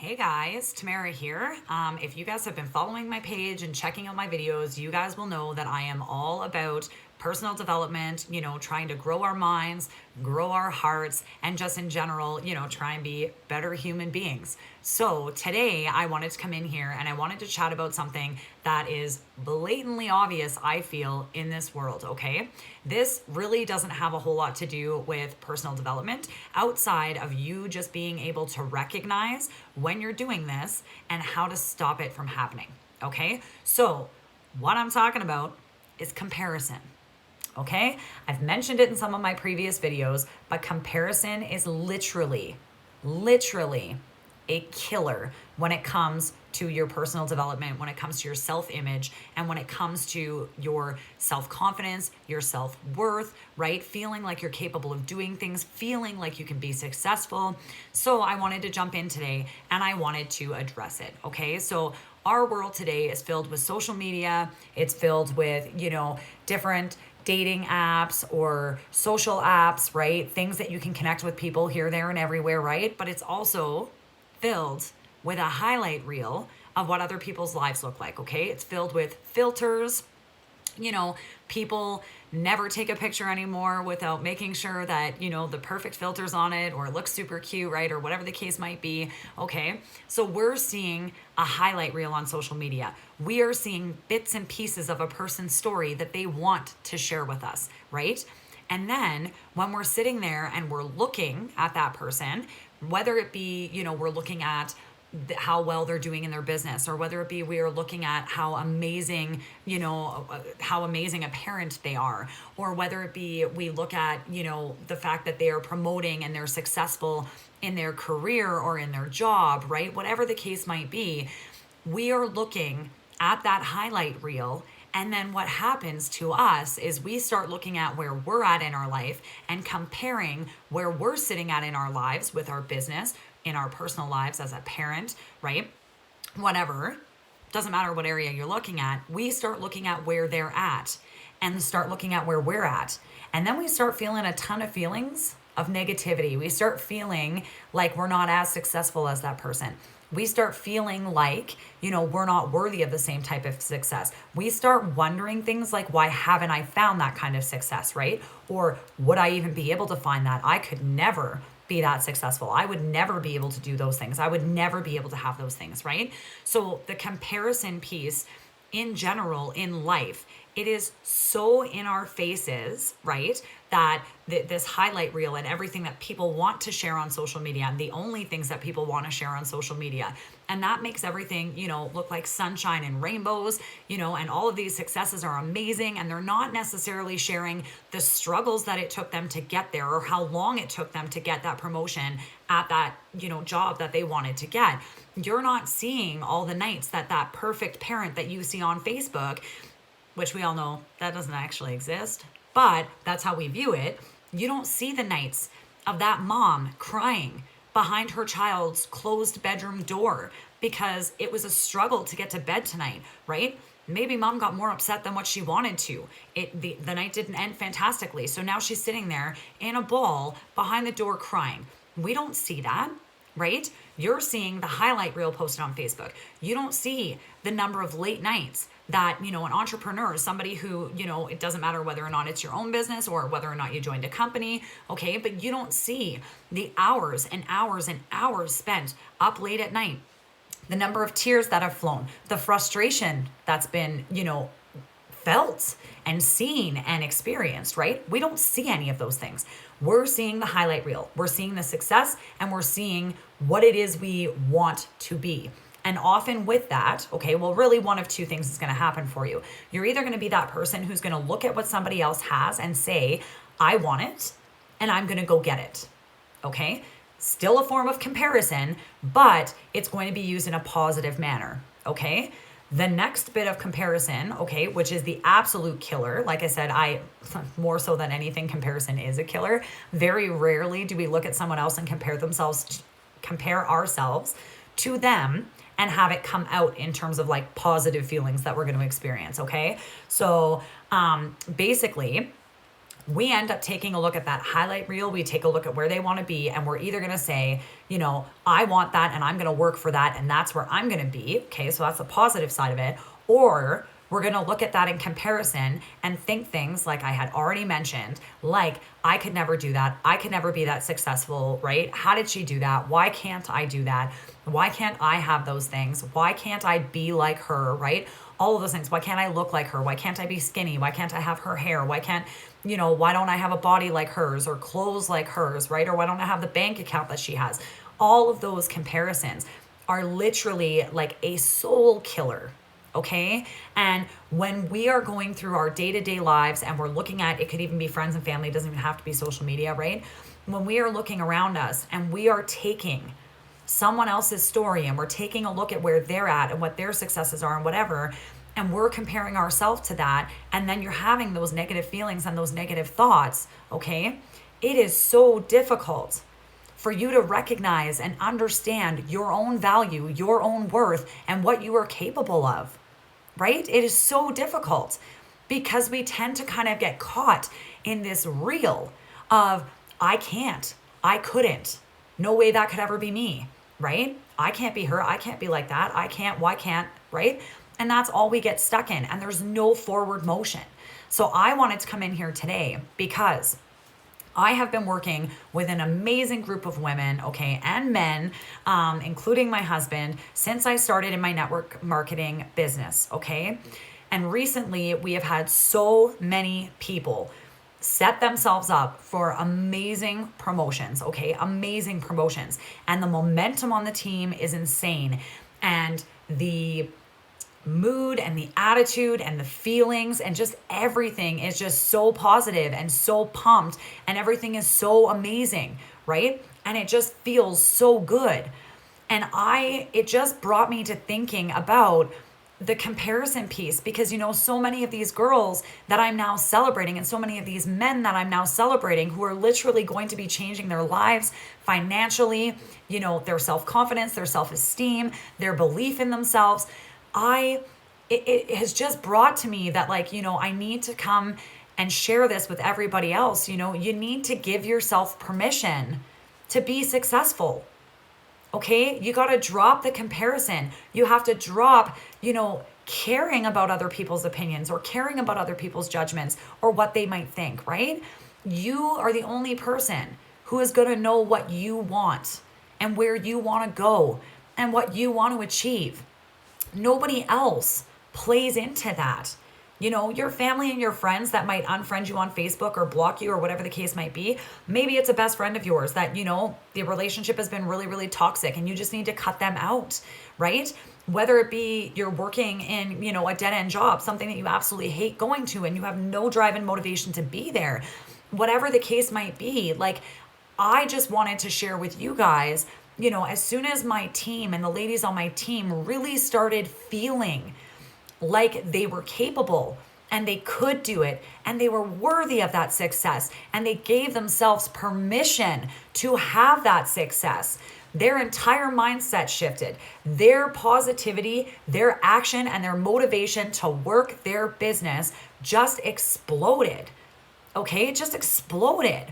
Hey guys, Tamara here. If you guys have been following my page and checking out my videos, you guys will know that I am all about personal development, trying to grow our minds, grow our hearts, and just in general, try and be better human beings. So today I wanted to come in here and I wanted to chat about something that is blatantly obvious, I feel, in this world, okay? This really doesn't have a whole lot to do with personal development outside of you just being able to recognize when you're doing this and how to stop it from happening, okay? So what I'm talking about is comparison. Okay, I've mentioned it in some of my previous videos, but comparison is literally a killer when it comes to your personal development, when it comes to your self-image, and when it comes to your self-confidence, your self-worth, right? Feeling like you're capable of doing things, feeling like you can be successful. So I wanted to jump in today and I wanted to address it, okay? So our world today is filled with social media. It's filled with, different dating apps or social apps, right? Things that you can connect with people here, there, and everywhere, right? But it's also filled with a highlight reel of what other people's lives look like, okay? It's filled with filters. People never take a picture anymore without making sure that, the perfect filter's on it or it looks super cute, right? Or whatever the case might be, okay? So we're seeing a highlight reel on social media. We are seeing bits and pieces of a person's story that they want to share with us, right? And then when we're sitting there and we're looking at that person, whether it be, we're looking at how well they're doing in their business, or whether it be we are looking at how amazing, how amazing a parent they are, or whether it be we look at, the fact that they are promoting and they're successful in their career or in their job, right? Whatever the case might be, we are looking at that highlight reel. And then what happens to us is we start looking at where we're at in our life and comparing where we're sitting at in our lives with our business, in our personal lives as a parent, right? Whatever, doesn't matter what area you're looking at, we start looking at where they're at and start looking at where we're at. And then we start feeling a ton of feelings of negativity. We start feeling like we're not as successful as that person. We start feeling like, we're not worthy of the same type of success. We start wondering things like, why haven't I found that kind of success, right? Or would I even be able to find that? I could never be that successful. I would never be able to do those things. I would never be able to have those things, right? So the comparison piece in general in life, it is so in our faces, right? That this highlight reel and everything that people want to share on social media, and the only things that people want to share on social media. And that makes everything, look like sunshine and rainbows, and all of these successes are amazing. And they're not necessarily sharing the struggles that it took them to get there or how long it took them to get that promotion at that, job that they wanted to get. You're not seeing all the nights that perfect parent that you see on Facebook, which we all know that doesn't actually exist, but that's how we view it. You don't see the nights of that mom crying behind her child's closed bedroom door because it was a struggle to get to bed tonight, right? Maybe mom got more upset than what she wanted to. The night didn't end fantastically. So now she's sitting there in a ball behind the door crying. We don't see that, right? You're seeing the highlight reel posted on Facebook. You don't see the number of late nights that, an entrepreneur, somebody who, it doesn't matter whether or not it's your own business or whether or not you joined a company, okay? But you don't see the hours and hours and hours spent up late at night, the number of tears that have flown, the frustration that's been, felt and seen and experienced, right? We don't see any of those things. We're seeing the highlight reel. We're seeing the success and we're seeing what it is we want to be. And often with that, okay, well, really one of two things is going to happen for you. You're either going to be that person who's going to look at what somebody else has and say, I want it, and I'm going to go get it, okay? Still a form of comparison, but it's going to be used in a positive manner, okay? The next bit of comparison, okay, which is the absolute killer. Like I said, more so than anything, comparison is a killer. Very rarely do we look at someone else and compare ourselves to them and have it come out in terms of like positive feelings that we're going to experience, okay? So basically, we end up taking a look at that highlight reel. We take a look at where they want to be, and we're either going to say, I want that and I'm going to work for that, and that's where I'm going to be. Okay, so that's the positive side of it. Or we're going to look at that in comparison and think things like I had already mentioned, like, I could never do that. I could never be that successful, right? How did she do that? Why can't I do that? Why can't I have those things? Why can't I be like her, right? All of those things. Why can't I look like her? Why can't I be skinny? Why can't I have her hair? Why don't I have a body like hers or clothes like hers, right? Or why don't I have the bank account that she has? All of those comparisons are literally like a soul killer. Okay. And when we are going through our day-to-day lives and we're looking at, it could even be friends and family, it doesn't even have to be social media, right? When we are looking around us and we are taking someone else's story and we're taking a look at where they're at and what their successes are and whatever, and we're comparing ourselves to that, and then you're having those negative feelings and those negative thoughts, okay? It is so difficult for you to recognize and understand your own value, your own worth, and what you are capable of. Right? It is so difficult because we tend to kind of get caught in this reel of, I can't, I couldn't, no way that could ever be me, right? I can't be her, I can't be like that, I can't, why can't, right? And that's all we get stuck in, and there's no forward motion. So I wanted to come in here today because I have been working with an amazing group of women, okay, and men, including my husband, since I started in my network marketing business, okay? And recently we have had so many people set themselves up for amazing promotions, okay? Amazing promotions. And the momentum on the team is insane. And the mood and the attitude and the feelings and just everything is just so positive and so pumped, and everything is so amazing, right? And it just feels so good. And it just brought me to thinking about the comparison piece, because so many of these girls that I'm now celebrating and so many of these men that I'm now celebrating who are literally going to be changing their lives financially, their self-confidence, their self-esteem, their belief in themselves. It has just brought to me that I need to come and share this with everybody else. You need to give yourself permission to be successful. Okay. You got to drop the comparison. You have to drop, caring about other people's opinions or caring about other people's judgments or what they might think, right? You are the only person who is going to know what you want and where you want to go and what you want to achieve. Nobody else plays into that. Your family and your friends that might unfriend you on Facebook or block you or whatever the case might be. Maybe it's a best friend of yours that, the relationship has been really, really toxic and you just need to cut them out, right? Whether it be you're working in, a dead-end job, something that you absolutely hate going to and you have no drive and motivation to be there. Whatever the case might be, I just wanted to share with you guys, as soon as my team and the ladies on my team really started feeling like they were capable and they could do it and they were worthy of that success and they gave themselves permission to have that success, their entire mindset shifted. Their positivity, their action, and their motivation to work their business just exploded. Okay, it just exploded.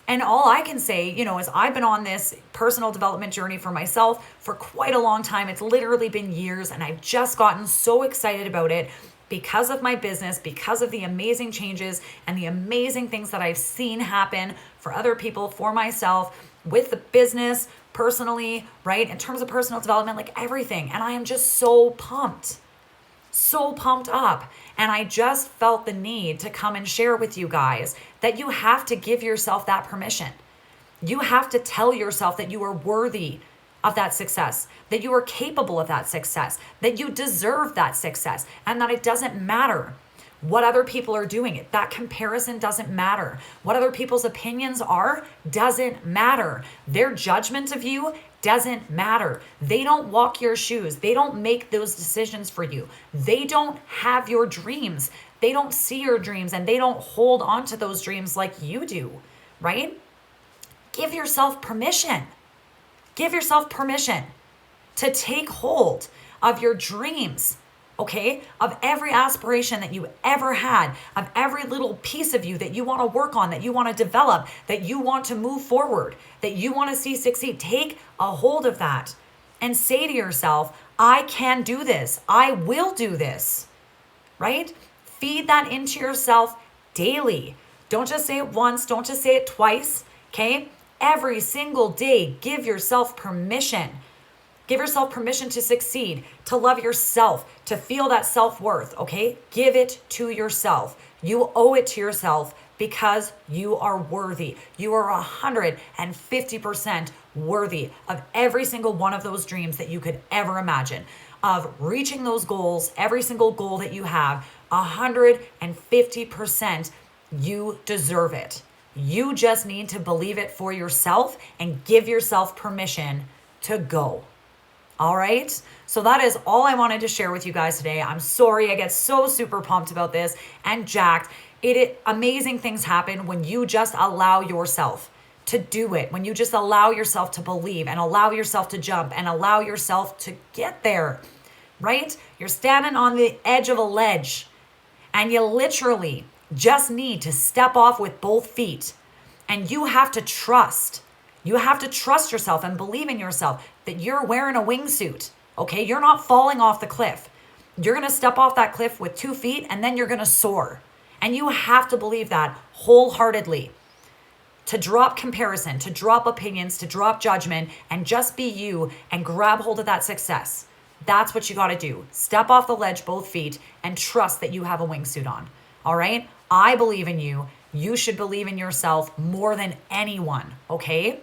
And all I can say, is I've been on this personal development journey for myself for quite a long time. It's literally been years, and I've just gotten so excited about it because of my business, because of the amazing changes and the amazing things that I've seen happen for other people, for myself, with the business, personally, right? In terms of personal development, everything. And I am just so pumped up. And I just felt the need to come and share with you guys that you have to give yourself that permission. You have to tell yourself that you are worthy of that success, that you are capable of that success, that you deserve that success, and that it doesn't matter what other people are doing. It. That comparison doesn't matter. What other people's opinions are doesn't matter. Their judgment of you doesn't matter. They don't walk your shoes. They don't make those decisions for you. They don't have your dreams. They don't see your dreams, and they don't hold on to those dreams like you do, right? Give yourself permission. Give yourself permission to take hold of your dreams, okay? Of every aspiration that you ever had, of every little piece of you that you want to work on, that you want to develop, that you want to move forward, that you want to see succeed. Take a hold of that and say to yourself, I can do this. I will do this, right? Feed that into yourself daily. Don't just say it once. Don't just say it twice, okay? Every single day, give yourself permission. Give yourself permission to succeed, to love yourself, to feel that self-worth, okay? Give it to yourself. You owe it to yourself because you are worthy. You are 150% worthy of every single one of those dreams that you could ever imagine, of reaching those goals, every single goal that you have, 150%, you deserve it. You just need to believe it for yourself and give yourself permission to go. All right. So that is all I wanted to share with you guys today. I'm sorry. I get so super pumped about this and jacked. Amazing things happen when you just allow yourself to do it, when you just allow yourself to believe and allow yourself to jump and allow yourself to get there, right? You're standing on the edge of a ledge and you literally just need to step off with both feet, and you have to trust. You have to trust yourself and believe in yourself that you're wearing a wingsuit, okay? You're not falling off the cliff. You're going to step off that cliff with 2 feet and then you're going to soar. And you have to believe that wholeheartedly. To drop comparison, to drop opinions, to drop judgment, and just be you and grab hold of that success. That's what you got to do. Step off the ledge, both feet, and trust that you have a wingsuit on. All right? I believe in you. You should believe in yourself more than anyone, okay?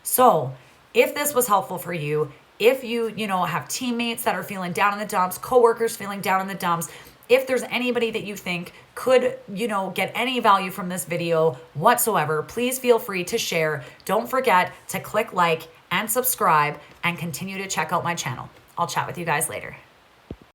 So if this was helpful for you, if you have teammates that are feeling down in the dumps, coworkers feeling down in the dumps, if there's anybody that you think could, get any value from this video whatsoever, please feel free to share. Don't forget to click like and subscribe and continue to check out my channel. I'll chat with you guys later.